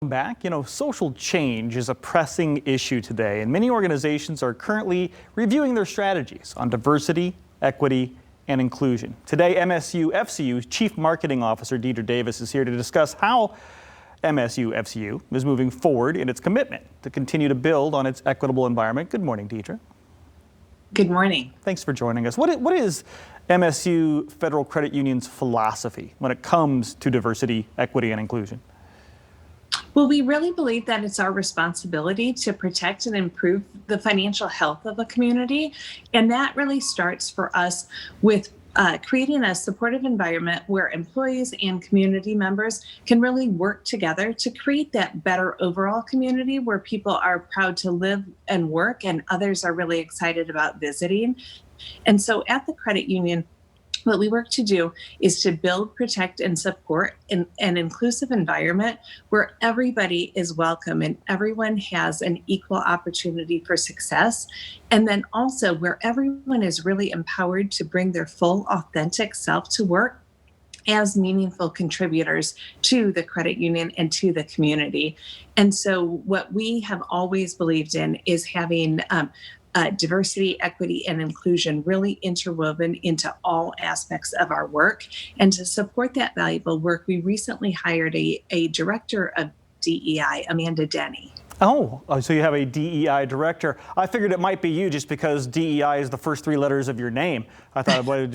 Back, social change is a pressing issue today, and many organizations are currently reviewing their strategies on diversity, equity, and inclusion. Today, MSUFCU's Chief Marketing Officer Deidre Davis is here to discuss how MSUFCU is moving forward in its commitment to continue to build on its equitable environment. Good morning, Deidre. Good morning. Thanks for joining us. What is MSU Federal Credit Union's philosophy when it comes to diversity, equity, and inclusion? Well, we really believe that it's our responsibility to protect and improve the financial health of a community. And that really starts for us with creating a supportive environment where employees and community members can really work together to create that better overall community where people are proud to live and work and others are really excited about visiting. And so at the credit union, what we work to do is to build, protect, and support an inclusive environment where everybody is welcome and everyone has an equal opportunity for success. And then also where everyone is really empowered to bring their full, authentic self to work as meaningful contributors to the credit union and to the community. And so what we have always believed in is having diversity, equity, and inclusion really interwoven into all aspects of our work. And to support that valuable work, we recently hired a director of DEI, Amanda Denny. Oh, so you have a DEI director. I figured it might be you just because DEI is the first three letters of your name. I thought it would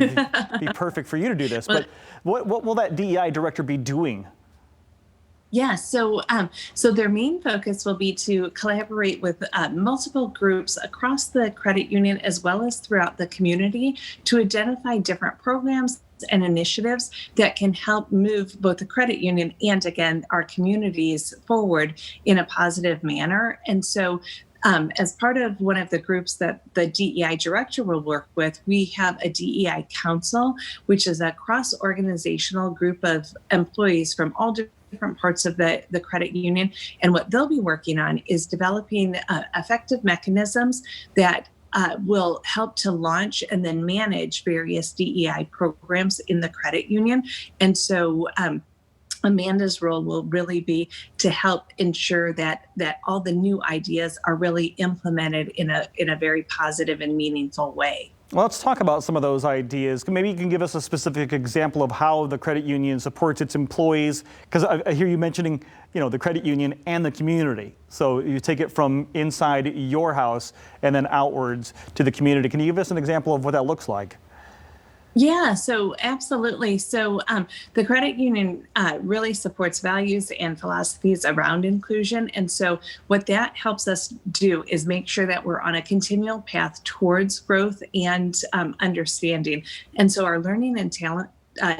be perfect for you to do this. But what will that DEI director be doing? Yeah, so their main focus will be to collaborate with multiple groups across the credit union as well as throughout the community to identify different programs and initiatives that can help move both the credit union and, again, our communities forward in a positive manner. And so as part of one of the groups that the DEI director will work with, we have a DEI council, which is a cross-organizational group of employees from all different parts of the credit union. And what they'll be working on is developing effective mechanisms that will help to launch and then manage various DEI programs in the credit union. And so Amanda's role will really be to help ensure that all the new ideas are really implemented in a very positive and meaningful way. Well, let's talk about some of those ideas. Maybe you can give us a specific example of how the credit union supports its employees, because I hear you mentioning, the credit union and the community. So you take it from inside your house and then outwards to the community. Can you give us an example of what that looks like? Yeah, so absolutely. So the credit union really supports values and philosophies around inclusion. And so what that helps us do is make sure that we're on a continual path towards growth and understanding. And so our learning and talent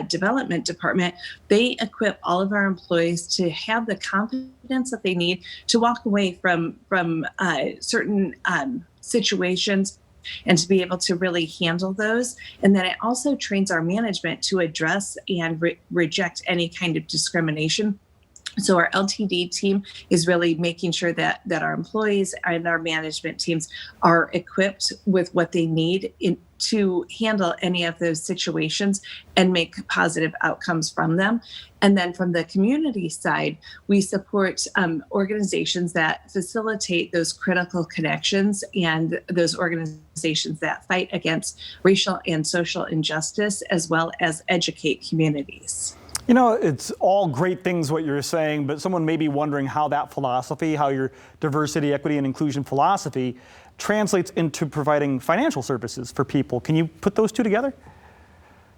development department, they equip all of our employees to have the confidence that they need to walk away from certain situations and to be able to really handle those. And then it also trains our management to address and reject any kind of discrimination. So our LTD team is really making sure that our employees and our management teams are equipped with what they need to handle any of those situations and make positive outcomes from them. And then from the community side, we support organizations that facilitate those critical connections and those organizations that fight against racial and social injustice, as well as educate communities. It's all great things what you're saying, but someone may be wondering how that philosophy, how your diversity, equity, and inclusion philosophy translates into providing financial services for people. Can you put those two together?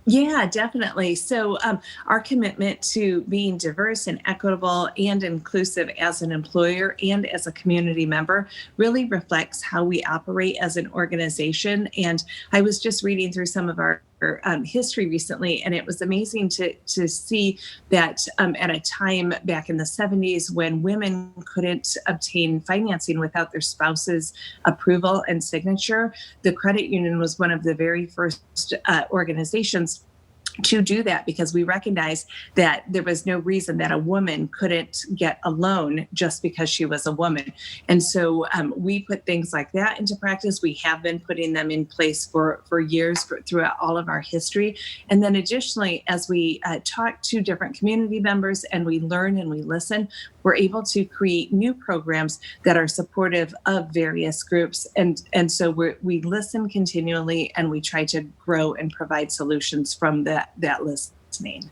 Yeah, definitely. So our commitment to being diverse and equitable and inclusive as an employer and as a community member really reflects how we operate as an organization. And I was just reading through some of our history recently, and it was amazing to see that at a time back in the 70s when women couldn't obtain financing without their spouse's approval and signature, the credit union was one of the very first organizations to do that, because we recognized that there was no reason that a woman couldn't get a loan just because she was a woman. And so we put things like that into practice. We have been putting them in place for years, throughout all of our history. And then additionally, as we talk to different community members and we learn and we listen, we're able to create new programs that are supportive of various groups. And so we listen continually, and we try to grow and provide solutions from that listening.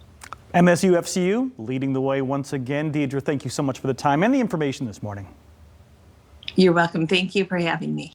MSUFCU leading the way once again. Deidre, thank you so much for the time and the information this morning. You're welcome. Thank you for having me.